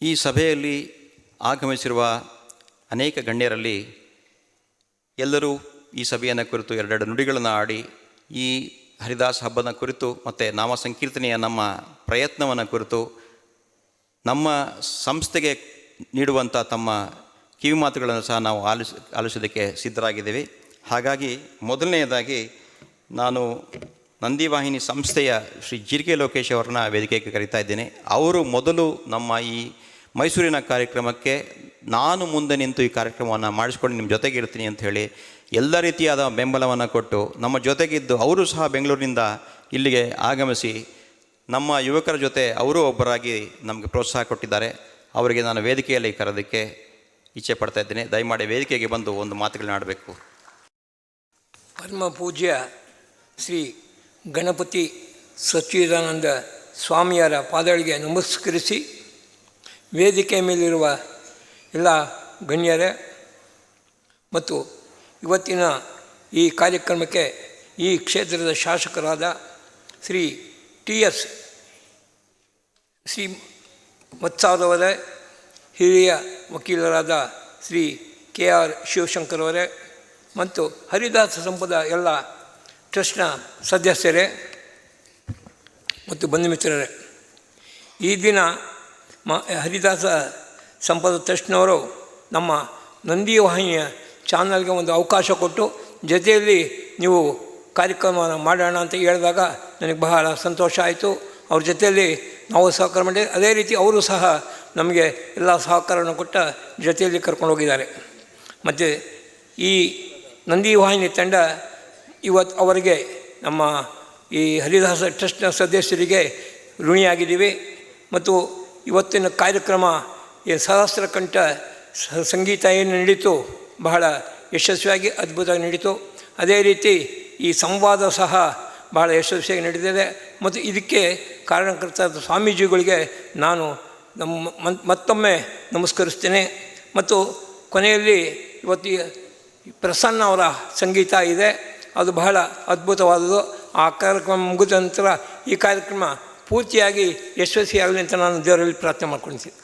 ಈ ಸಭೆಯಲ್ಲಿ ಆಗಮಿಸಿರುವ ಅನೇಕ ಗಣ್ಯರಲ್ಲಿ ಎಲ್ಲರೂ ಈ ಸಭೆಯನ್ನು ಕುರಿತು ಎರಡೆರಡು ನುಡಿಗಳನ್ನು ಆಡಿ ಈ ಹರಿದಾಸ ಹಬ್ಬದ ಕುರಿತು ಮತ್ತು ನಾಮ ಸಂಕೀರ್ತನೆಯ ನಮ್ಮ ಪ್ರಯತ್ನವನ್ನು ಕುರಿತು ನಮ್ಮ ಸಂಸ್ಥೆಗೆ ನೀಡುವಂಥ ತಮ್ಮ ಕಿವಿಮಾತುಗಳನ್ನು ಸಹ ನಾವು ಆಲಿಸೋದಕ್ಕೆ ಸಿದ್ಧರಾಗಿದ್ದೇವೆ. ಹಾಗಾಗಿ ಮೊದಲನೆಯದಾಗಿ ನಾನು ನಂದಿವಾಹಿನಿ ಸಂಸ್ಥೆಯ ಶ್ರೀ ಜೀರಿಗೆ ಲೋಕೇಶ್ ಅವರನ್ನ ವೇದಿಕೆಗೆ ಕರೀತಾ ಇದ್ದೇನೆ. ಅವರು ಮೊದಲು ನಮ್ಮ ಈ ಮೈಸೂರಿನ ಕಾರ್ಯಕ್ರಮಕ್ಕೆ ನಾನು ಮುಂದೆ ನಿಂತು ಈ ಕಾರ್ಯಕ್ರಮವನ್ನು ಮಾಡಿಸ್ಕೊಂಡು ನಿಮ್ಮ ಜೊತೆಗೆ ಇರ್ತೀನಿ ಅಂತ ಹೇಳಿ ಎಲ್ಲ ರೀತಿಯಾದ ಬೆಂಬಲವನ್ನು ಕೊಟ್ಟು ನಮ್ಮ ಜೊತೆಗಿದ್ದು ಅವರು ಸಹ ಬೆಂಗಳೂರಿನಿಂದ ಇಲ್ಲಿಗೆ ಆಗಮಿಸಿ ನಮ್ಮ ಯುವಕರ ಜೊತೆ ಅವರೂ ಒಬ್ಬರಾಗಿ ನಮಗೆ ಪ್ರೋತ್ಸಾಹ ಕೊಟ್ಟಿದ್ದಾರೆ. ಅವರಿಗೆ ನಾನು ವೇದಿಕೆಯಲ್ಲಿ ಕರೆದಕ್ಕೆ ಇಚ್ಛೆ ಪಡ್ತಾ ಇದ್ದೇನೆ. ದಯಮಾಡಿ ವೇದಿಕೆಗೆ ಬಂದು ಒಂದು ಮಾತುಗಳನ್ನ ಆಡಬೇಕು. ಪರಮ ಪೂಜ್ಯ ಶ್ರೀ ಗಣಪತಿ ಸಚ್ಚಿದಾನಂದ ಸ್ವಾಮಿಯರ ಪಾದಗಳಿಗೆ ನಮಸ್ಕರಿಸಿ, ವೇದಿಕೆ ಮೇಲಿರುವ ಎಲ್ಲ ಗಣ್ಯರೇ ಮತ್ತು ಇವತ್ತಿನ ಈ ಕಾರ್ಯಕ್ರಮಕ್ಕೆ ಈ ಕ್ಷೇತ್ರದ ಶಾಸಕರಾದ ಶ್ರೀ TS ಶ್ರೀ ಮತ್ಸಾದವರೇ, ಹಿರಿಯ ವಕೀಲರಾದ ಶ್ರೀ KR ಶಿವಶಂಕರ್ ಅವರೇ ಮತ್ತು ಹರಿದಾಸ ಸಂಪದ ಎಲ್ಲ ಟ್ರಸ್ಟ್ನ ಸದಸ್ಯರೇ ಮತ್ತು ಬಂಧು ಮಿತ್ರರೇ, ಈ ದಿನ ಹರಿದಾಸ ಸಂಪದ ಟ್ರಸ್ಟ್ನವರು ನಮ್ಮ ನಂದಿವಾಹಿನಿಯ ಚಾನಲ್ಗೆ ಒಂದು ಅವಕಾಶ ಕೊಟ್ಟು ಜೊತೆಯಲ್ಲಿ ನೀವು ಕಾರ್ಯಕ್ರಮವನ್ನು ಮಾಡೋಣ ಅಂತ ಹೇಳಿದಾಗ ನನಗೆ ಬಹಳ ಸಂತೋಷ ಆಯಿತು. ಅವ್ರ ಜೊತೆಯಲ್ಲಿ ನಾವು ಸಹಕಾರ ಮಾಡಿ, ಅದೇ ರೀತಿ ಅವರು ಸಹ ನಮಗೆ ಎಲ್ಲ ಸಹಕಾರವನ್ನು ಕೊಟ್ಟ ಜೊತೆಯಲ್ಲಿ ಕರ್ಕೊಂಡು ಹೋಗಿದ್ದಾರೆ. ಮತ್ತು ಈ ನಂದಿವಾಹಿನಿ ತಂಡ ಇವತ್ತು ಅವರಿಗೆ ನಮ್ಮ ಈ ಹರಿದಾಸ ಟ್ರಸ್ಟ್ನ ಸದಸ್ಯರಿಗೆ ಋಣಿಯಾಗಿದ್ದೀವಿ. ಮತ್ತು ಇವತ್ತಿನ ಕಾರ್ಯಕ್ರಮ ಈ ಸಹಸ್ರ ಕಂಠ ಸಂಗೀತ ಏನು ನಡೀತು ಬಹಳ ಯಶಸ್ವಿಯಾಗಿ ಅದ್ಭುತವಾಗಿ ನಡೀತು. ಅದೇ ರೀತಿ ಈ ಸಂವಾದ ಸಹ ಬಹಳ ಯಶಸ್ವಿಯಾಗಿ ನಡೆದಿದೆ. ಮತ್ತು ಇದಕ್ಕೆ ಕಾರಣಕರ್ತ ಸ್ವಾಮೀಜಿಗಳಿಗೆ ನಾನು ಮತ್ತೊಮ್ಮೆ ನಮಸ್ಕರಿಸ್ತೇನೆ. ಮತ್ತು ಕೊನೆಯಲ್ಲಿ ಇವತ್ತು ಪ್ರಸನ್ನ ಅವರ ಸಂಗೀತ ಇದೆ, ಅದು ಬಹಳ ಅದ್ಭುತವಾದದ್ದು. ಆ ಕಾರ್ಯಕ್ರಮ ಮುಗಿದ ನಂತರ ಈ ಕಾರ್ಯಕ್ರಮ ಪೂರ್ತಿಯಾಗಿ ಯಶಸ್ವಿಯಾಗಲಿ ಅಂತ ನಾನು ದೇವರಲ್ಲಿ ಪ್ರಾರ್ಥನೆ ಮಾಡ್ಕೊಳ್ತೀನಿ.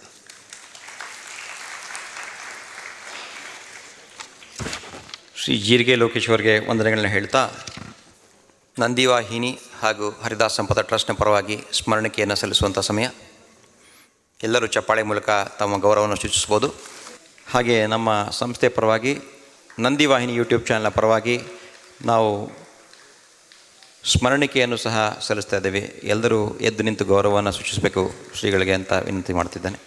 ಶ್ರೀ ಜೀರಿಗೆ ಲೋಕೇಶ್ ಅವರಿಗೆ ವಂದನೆಗಳನ್ನ ಹೇಳ್ತಾ, ನಂದಿವಾಹಿನಿ ಹಾಗೂ ಹರಿದಾಸ ಸಂಪದ ಟ್ರಸ್ಟ್ನ ಪರವಾಗಿ ಸ್ಮರಣಿಕೆಯನ್ನು ಸಲ್ಲಿಸುವಂಥ ಸಮಯ. ಎಲ್ಲರೂ ಚಪ್ಪಾಳೆ ಮೂಲಕ ತಮ್ಮ ಗೌರವವನ್ನು ಸೂಚಿಸ್ಬೋದು. ಹಾಗೆ ನಮ್ಮ ಸಂಸ್ಥೆ ಪರವಾಗಿ ನಂದಿವಾಹಿನಿ ಯೂಟ್ಯೂಬ್ ಚಾನಲ್ನ ಪರವಾಗಿ ನಾವು ಸ್ಮರಣಿಕೆಯನ್ನು ಸಹ ಸಲ್ಲಿಸ್ತಾ ಇದ್ದೇವೆ. ಎಲ್ಲರೂ ಎದ್ದು ನಿಂತು ಗೌರವವನ್ನು ಸೂಚಿಸಬೇಕು ಶ್ರೀಗಳಿಗೆ ಅಂತ ವಿನಂತಿ ಮಾಡ್ತಿದ್ದೇನೆ.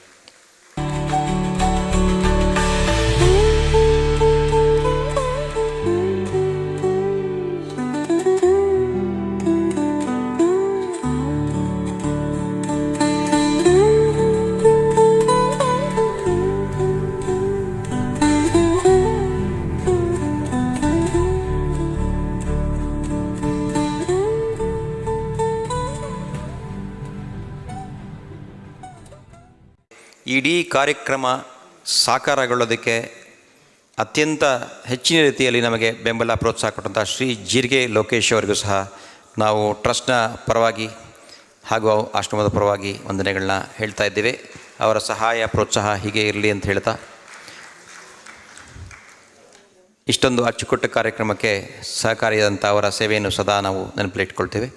ಇಡೀ ಕಾರ್ಯಕ್ರಮ ಸಾಕಾರಗೊಳ್ಳೋದಕ್ಕೆ ಅತ್ಯಂತ ಹೆಚ್ಚಿನ ರೀತಿಯಲ್ಲಿ ನಮಗೆ ಬೆಂಬಲ ಪ್ರೋತ್ಸಾಹ ಕೊಟ್ಟಂಥ ಶ್ರೀ ಜೀರಿಗೆ ಲೋಕೇಶ್ ಅವರಿಗೂ ಸಹ ನಾವು ಟ್ರಸ್ಟ್ನ ಪರವಾಗಿ ಹಾಗೂ ಆಶ್ರಮದ ಪರವಾಗಿ ವಂದನೆಗಳನ್ನ ಹೇಳ್ತಾ ಇದ್ದೇವೆ. ಅವರ ಸಹಾಯ ಪ್ರೋತ್ಸಾಹ ಹೀಗೆ ಇರಲಿ ಅಂತ ಹೇಳ್ತಾ, ಇಷ್ಟೊಂದು ಅಚ್ಚುಕಟ್ಟು ಕಾರ್ಯಕ್ರಮಕ್ಕೆ ಸಹಕಾರಿಯಾದಂಥ ಅವರ ಸೇವೆಯನ್ನು ಸದಾ ನಾವು ನೆನಪಲ್ಲಿಟ್ಕೊಳ್ತೇವೆ.